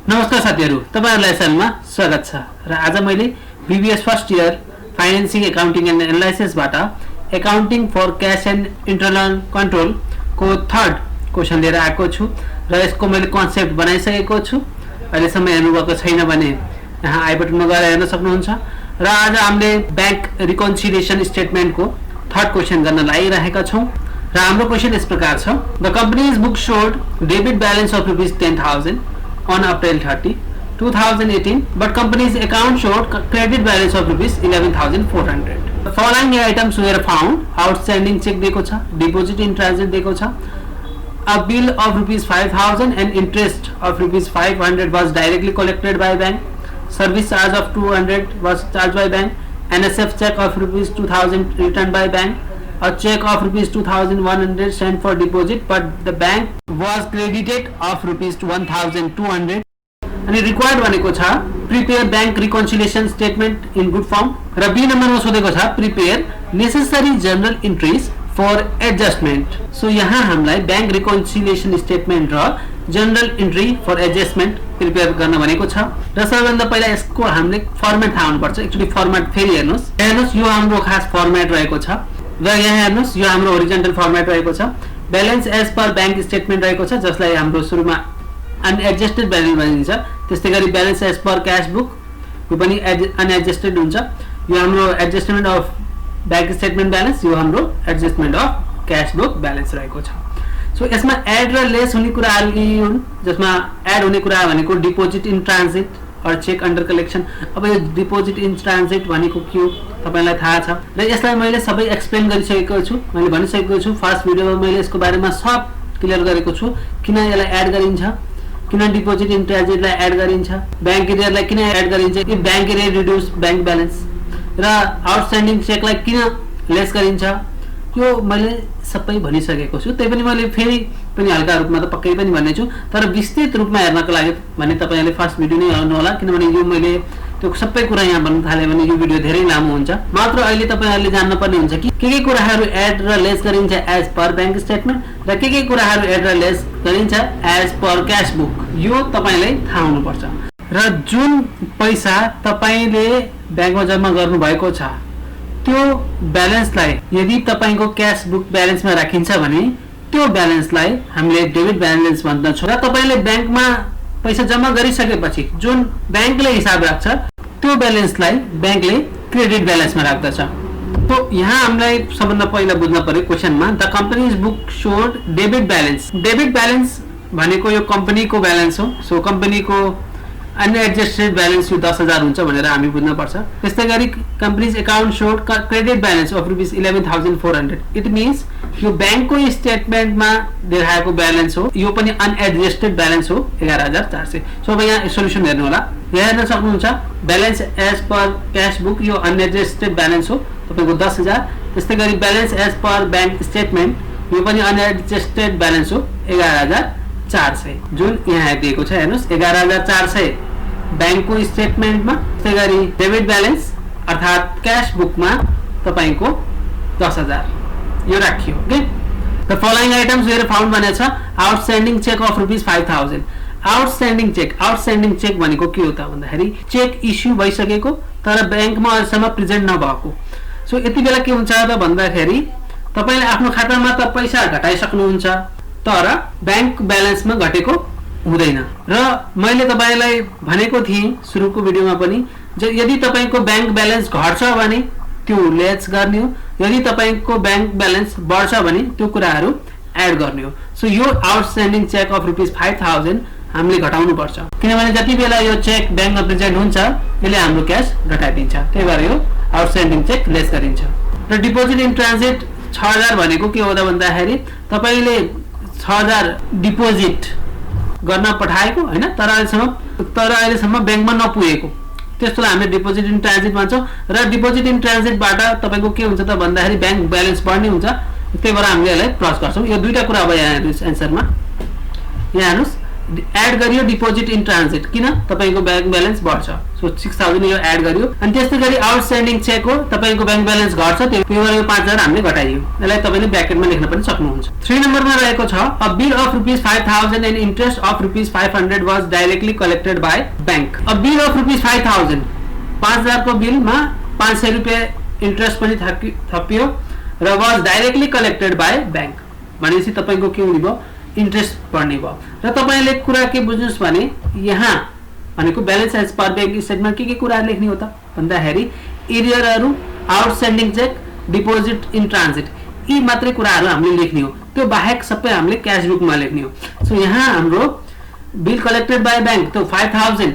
नमस्कार साथीहरु, तपाईहरुलाई च्यानलमा स्वागत छ। र आज मैले BBS first year financing accounting and analysis बाट accounting for cash and internal control को थर्ड क्वेशन लिएर आएको छु र यसको मैले कन्सेप्ट बनाइसकेको छु। अहिले सम्म हेर्नु भएको छैन भने यहाँ आई बटनमा गएर हेर्न सक्नुहुन्छ। र आज हामीले बैंक रिकन्सिलिएसन स्टेटमेन्टको थर्ड क्वेशन गर्न लागिरहेका छौं। र हाम्रो क्वेशन यस प्रकार छ: the companies book showed debit balance of ₹10,000 on April 30, 2018, but company's account showed credit balance of ₹11,400. The following items were found: outstanding check दिएको छ, deposit in transit दिएको छ, a bill of ₹5,000 and interest of ₹500 was directly collected by bank, service charge of 200 was charged by bank, NSF check of ₹2,000 returned by bank, a check of ₹2,100 sent for deposit, but the bank was credited of ₹1,200. अनि required भनेको छ prepare bank reconciliation statement in good form. र B नम्बरमा सोधेको छ prepare necessary journal entries for adjustment. So यहाँ हामीलाई bank reconciliation statement र journal entry for adjustment prepare गर्न भनेको छ। र सबैभन्दा पहिला यसको हामीले फर्मेट थाहा हुनुपर्छ। एक्चुअली फर्मेट फेरि हेर्नुस् यो हाम्रो खास फर्मेट रहेको छ। र यहाँ हेर्नुस् यो हाम्रो होरिजन्टल फर्मेट रहेको छ। Balance as per bank statement रहेको छ जसलाई हाम्रो सुरुमा अनएडजस्टेड बैलेन्स भनिन्छ। त्यस्तै गरी balance as per cash book यो पनि अनएडजस्टेड हुन्छ। यो हाम्रो adjustment of bank statement balance, यो हाम्रो adjustment of cash book balance रहेको छ। सो यसमा एड र लेस हुने कुराहरु यी हुन्। जसमा एड हुने कुरा भनेको डिपोजिट इन ट्रान्जिट और चेक अंडर कलेक्शन। अब यो डिपोजिट इन ट्रान्जिट भनेको के हो तपाईलाई थाहा छ र यसलाई मैले सबै एक्सप्लेन गरिसकेको छु। मैले भनिसकेको छु फर्स्ट भिडियोमा मैले यसको बारेमा सब क्लियर गरेको छु। किन यसलाई एड गरिन्छ, किन डिपोजिट इन ट्रान्जिटलाई एड गरिन्छ, बैंक एरियरलाई किन एड गरिन्छ, if bank arrear reduce bank balance, र आउटस्ट्यान्डिङ चेकलाई किन लेस गरिन्छ, यो मैले सबै भनिसकेको छु। त्यही पनि मैले फेरि पनि हल्का रूपमा त पक्कै पनि भन्ने छु, तर विस्तृत रूपमा हेर्नको लागि भने तपाईहरुले फर्स्ट भिडियो नै हेर्नु होला। किनभने यो मैले त्यो सबै कुरा यहाँ भन्न थाले भने यो भिडियो धेरै लामो हुन्छ। मात्र अहिले तपाईहरुले जान्न पर्ने हुन्छ कि के कुराहरु एड र लेस गरिन्छ एज पर बैंक स्टेटमेन्ट र के कुराहरु एड र लेस गरिन्छ एज पर क्याश बुक। यो तपाईलाई थाहा हुनुपर्छ। र जुन पैसा तपाईले बैंकमा जम्मा गर्नु भएको छ त्यो ब्यालेन्सलाई यदि तपाईको क्याश बुक ब्यालेन्समा राखिन्छ भने त्यो ब्यालेन्सलाई हामीले डेबिट ब्यालेन्स भन्दछौँ। र तपाईले बैंकमा पैसा जम्मा गरिसकेपछि जुन बैंकले हिसाब राख्छ त्यो ब्यालेन्सलाई बैंकले क्रेडिट ब्यालेन्समा राख्दछ। तो यहाँ हामीलाई सबभन्दा पहिला बुझ्न पर्यो क्वेशनमा the companies book showed debit balance. Debit balance भनेको यो कम्पनीको ब्यालेन्स हो। सो कम्पनीको अनएडजस्टेड बैलेंस 10,000 हुन्छ भनेर हामी बुझ्न पर्छ। त्यस्तै गरी companies account showed credit balance of ₹11,400। It means यो बैंकको स्टेटमेन्टमा देखाएको बैलेंस हो, यो पनि अनएडजस्टेड बैलेंस हो 11,400। सो अब यहाँ सोलुसन हेर्नु होला। यहाँ हेर्न सक्नुहुन्छ balance as per cash book यो अनएडजस्टेड बैलेंस हो तपाईको 10,000। त्यस्तै गरी balance as per bank statement यो पनि अनएडजस्टेड बैलेंस हो 11,400 जुन यहाँ दिएको छ। हेर्नुस् 11,400 बैंकको स्टेटमेन्टमा। त्यसै गरी डेबिट ब्यालेन्स अर्थात क्याश बुकमा तपाईको 10,000 यो राखियो। Okay, the following items were found भनेको छ outstanding cheque of ₹5,000। Outstanding cheque भनेको के हो त भन्दाखेरि चेक इस्यु भइसकेको तर बैंकमा अहिलेसम्म प्रेजेन्ट नभएको। सो यति बेला के हुन्छ त भन्दाखेरि तपाईले आफ्नो खातामा त पैसा घटाइसक्नुहुन्छ तर बैंक ब्यालेन्समा घटेको हुँदैन। र मैले तपाईलाई भनेको थिएँ सुरुको भिडियोमा पनि यदि तपाईको बैंक ब्यालेन्स घट्छ भने त्यो लेस गर्ने हो, यदि तपाईको बैंक ब्यालेन्स बढ्छ भने त्यो कुराहरु एड गर्ने हो। सो यो आउटस्ट्यान्डिङ चेक अफ ₹5,000 हामीले घटाउनु पर्छ किनभने जति बेला यो चेक बैंकमा प्रेजेन्ट हुन्छ यसले हाम्रो क्याश घटाइदिन्छ। त्यही भएर यो आउटस्ट्यान्डिङ चेक लेस गरिन्छ। र डिपोजिट इन ट्रान्जिट 6,000 भनेको के हो त भन्दाखेरि तपाईले 6,000 डिपोजिट गर्न पठाएको हैन तर अहिलेसम्म बैंकमा नपुगेको त्यस्तोलाई हामीले डिपोजिट इन ट्रान्जिट भन्छौं। र डिपोजिट इन ट्रान्जिटबाट तपाईको के हुन्छ त भन्दाखेरि बैंक ब्यालेन्स बढ्ने हुन्छ। त्यही भएर हामीले यसलाई प्लस गर्छौं। यो दुईटा कुरा भयो यहाँ एन्सरमा। यहाँ हेर्नुस् एड गरियो डिपोजिट इन ट्रान्जिट, किन तपाईको ब्याङ्क ब्यालेन्स बढ्छ। सो 6000 यो एड गरियो। अनि त्यस्तै गरी आउटस्ट्यान्डिङ चेक हो, तपाईको ब्याङ्क ब्यालेन्स घट्छ, त्यो यो 5000 हामीले घटाइयो। यसलाई तपाईले ब्र्याकेटमा लेख्न पनि सक्नुहुन्छ। 3 नम्बरमा रहेको छ a bill of rupees 5000 and interest of rupees 500 was directly collected by bank. A bill of rupees 5000, 5000 को बिलमा 500 रुपैयाँ इन्ट्रेस्ट पनि थपियो र was directly collected by bank भनेपछि तपाईको के हुने भयो, इन्ट्रेस्ट बढ्ने भयो। र तपाईले कुरा के बुझ्नुस् भने यहाँ भनेको balance as per bank statement के कुरा लेख्ने हो त भन्दाखेरि एरियरहरु, outstanding cheque, deposit in transit यी मात्रै कुराहरु हामीले लेख्ने हो। त्यो बाहेक सबै हामीले क्याश बुकमा लेख्ने हो। सो यहाँ हाम्रो बिल कलेक्टेड बाइ बैंक त्यो 5000,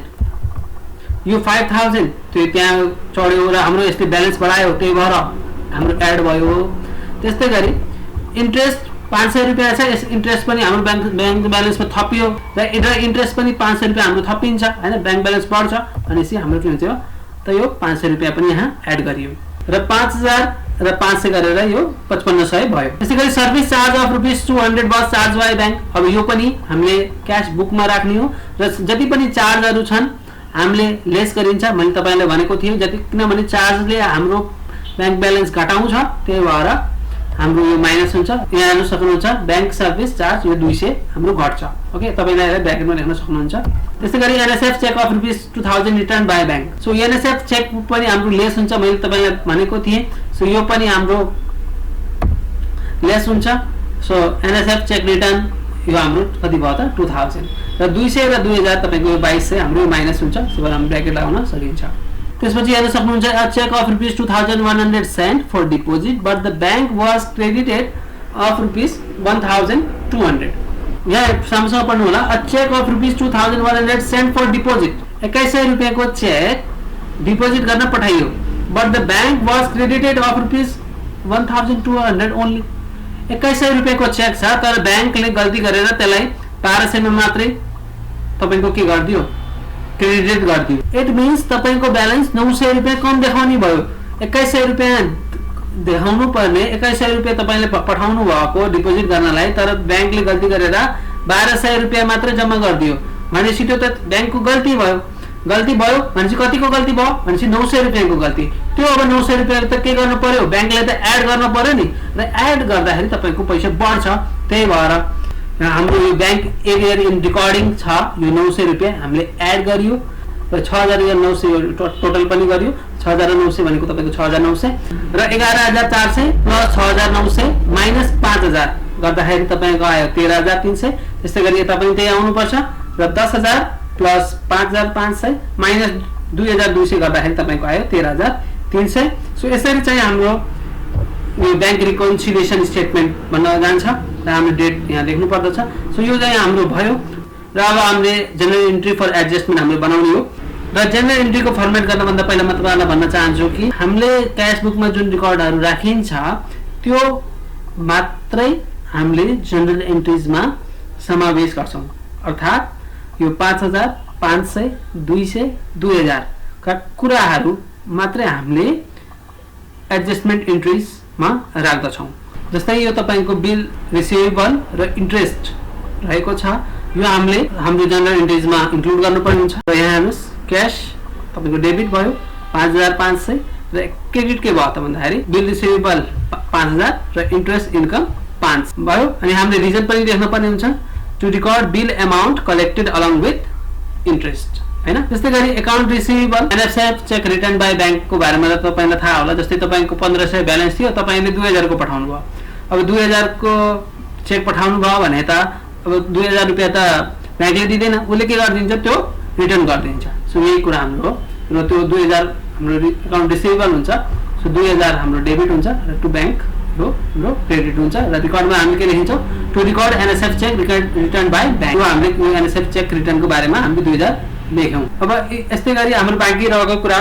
यो 5000 त्यो त्यहाँ चढ्यो र हाम्रो यसले ब्यालेन्स बढायो, त्यही भएर हाम्रो एड भयो। त्यस्तै गरी इन्ट्रेस्ट 500 रुपैयाँ छ, यस इन्ट्रेस्ट पनि हाम्रो ब्याङ्क ब्यालेन्समा थपियो र इन्ट्रेस्ट पनि 500 रुपैयाँ हाम्रो थपिन्छ हैन, ब्याङ्क ब्यालेन्स बढ्छ भनेपछि हाम्रो के हुन्छ त यो 500 रुपैयाँ पनि यहाँ एड गरियो र 5000 र 500 गरेर यो 5500 भयो। त्यसै गरी service charge of rupees 200 was charge by bank. अब यो पनि हामीले क्याश बुकमा राख्ने हो र जति पनि चार्जहरु छन् हामीले लेस गरिन्छ। मैले तपाईलाई भनेको थिएँ जति, किनभने चार्जले हाम्रो ब्याङ्क ब्यालेन्स घटाउँछ, त्यही भएर हाम्रो यो माइनस हुन्छ। यहाँ हेर्न सक्नुहुन्छ बैंक सर्भिस चार्ज यो 200 हाम्रो घट्छ। ओके, तपाईले यसलाई ब्र्याकेटमा लेख्न सक्नुहुन्छ। त्यस्तै गरी NSF cheque of rupees 2000 return by bank. So NSF cheque पनि हाम्रो लेस हुन्छ, मैले तपाईलाई भनेको थिएँ। सो यो पनि हाम्रो लेस हुन्छ। सो एनएसएफ चेक रिटर्न यो हाम्रो कति भयो त 2000 र 200 र 2000 तपाईको यो 2200 हाम्रो माइनस हुन्छ। सो हामी ब्र्याकेट लगाउन सकिन्छ। त्यसपछि हेर्न सक्नुहुन्छ a cheque of rupees 2100 sent for deposit but the bank was credited of rupees 1200। यहाँ सामसँग पढ्नु होला। A cheque of rupees 2100 sent for deposit, 2100 रुपैयाँको चेक डिपोजिट गर्न पठाइयो but the bank was credited of rupees 1200 only. 2100 रुपैयाँको चेक छ तर ब्याङ्कले गल्ती गरेर त्यसलाई 1200 मा मात्रै तपाईको के गर्दियो, क्रेडिट गरिदियो। इट मिन्स तपाईको ब्यालेन्स 900 रुपैयाँ कम देखाउने भयो। 2100 रुपैयाँ देखाउनु पर्ने 2100 रुपैयाँ तपाईले पठाउनु भएको डिपोजिट गर्नलाई, तर ब्याङ्कले गल्ती गरेर 1200 रुपैयाँ मात्र जम्मा गरिदियो भनेपछि त्यो त ब्याङ्कको गल्ती भयो। गल्ती भयो भनेपछि कतिको गल्ती भयो भनेपछि 900 रुपैयाँको गल्ती। त्यो अब 900 रुपैयाँ त के गर्नु पर्यो, ब्याङ्कले त एड गर्न पर्यो नि, र एड गर्दाखेरि तपाईको पैसा बढ्छ। त्यही भएर हाम्रो यो ब्याङ्क एरियर इन रिकर्डिङ छ, यो 900 रुपैयाँ हामीले एड गरियो र 6900 टोटल पनि गरियो। 6900 भनेको तपाईको 6900 र 11400 प्लस 6900 माइनस 5000 गर्दाखेरि तपाईको आयो 13300। त्यस्तै गरी यता पनि त्यही आउनु पर्छ र 10000 प्लस 5500 माइनस 2200 गर्दाखेरि तपाईको आयो 13300। सो यसरी चाहिँ हाम्रो यो ब्याङ्क रिकन्सिलिएसन स्टेटमेन्ट बन्न जान्छ र हाम्रो डेट यहाँ लेख्नु पर्दछ। सो यो चाहिँ हाम्रो भयो र अब हामीले जनरल इन्ट्री फर एडजस्टमेन्ट हामीले बनाउने हो। र जनरल इन्ट्रीको फर्मेट गर्नभन्दा पहिला म तपाईलाई भन्न चाहन्छु कि हामीले क्याश बुकमा जुन रेकर्डहरु राखिन्छ त्यो मात्रै हामीले जनरल इन्ट्रीजमा समावेश गर्छौं। अर्थात् यो 5000 500 200 2000 का कुराहरु मात्रै हामीले एडजस्टमेन्ट इन्ट्रीज मा राख्दछौं। जस्तै यो तपाईको बिल रिसिभेबल र इन्ट्रेस्ट रहेको छ, यो हामीले हाम्रो जनरल इन्ट्रीज मा इन्क्लुड गर्नुपर्ने हुन्छ। र यहाँ हेर्नुस् क्याश तपाईको डेबिट भयो 5500 र क्रेडिट के भयो त भन्दाखेरि बिल रिसिभेबल 5000 र इन्ट्रेस्ट इन्कम 5 भयो। अनि हामीले रिजन पनि लेख्न पर्ने हुन्छ, to record bill amount collected along with interest, हैन। त्यस्तै गरी account receivable NSF cheque return by bank को बारेमा त तपाईलाई थाहा होला। जस्तै तपाईको 1500 ब्यालेन्स थियो, तपाईले 2000 को पठाउनु भयो। अब 2000 को चेक पठाउनु भयो भने त अब 2000 रुपैयाँ त ब्याङ्कले दिदैन, उले के गरिदिन्छ त्यो रिटर्न गरिदिन्छ। सो यही कुरा हाम्रो हो र त्यो 2000 हाम्रो अकाउन्ट रिसिभेबल हुन्छ। सो 2000 हाम्रो डेबिट हुन्छ र टु बैंक हो हाम्रो क्रेडिट हुन्छ। र रिकर्डमा हामी के लेखिन्छौं, to record NSF cheque return by bank. यो हामीले एनएसएफ चेक रिटर्नको बारेमा हामीले 2000 लेख्यौं। अब यस्तै गरी हाम्रो बाँकी रहेको कुरा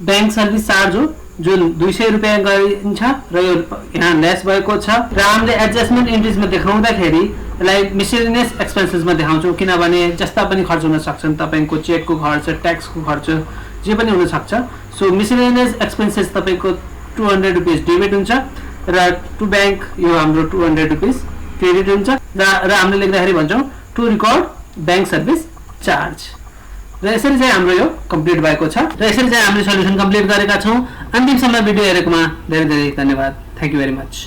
बैंक सर्भिस चार्ज हो जुन 200 रुपैयाँ गरिन्छ र यो यहाँ लेस भएको छ। र हामीले एडजस्टमेन्ट इन्ट्रीजमा देखाउँदाखेरि यसलाई मिसलेनियस एक्सपेन्सेसमा देखाउँछौं, किनभने जस्ता पनि खर्च हुन सक्छन्, तपाईको चेकको खर्च, ट्याक्सको खर्च जे पनि हुन सक्छ। सो मिसलेनियस एक्सपेन्सेस तपाईको 200 रुपैयाँ डेबिट हुन्छ र टु बैंक यो हाम्रो 200 रुपैयाँ क्रेडिट हुन्छ। र हामीले लेख्दाखेरि भन्छौं to record bank service charge. र यसरी चाहिँ हाम्रो यो कम्प्लिट भएको छ र यसरी चाहिँ हामीले सल्युसन कम्प्लिट गरेका छौं। अन्तिमसम्म भिडियो हेरेकोमा धेरै धेरै धन्यवाद। Thank you very much.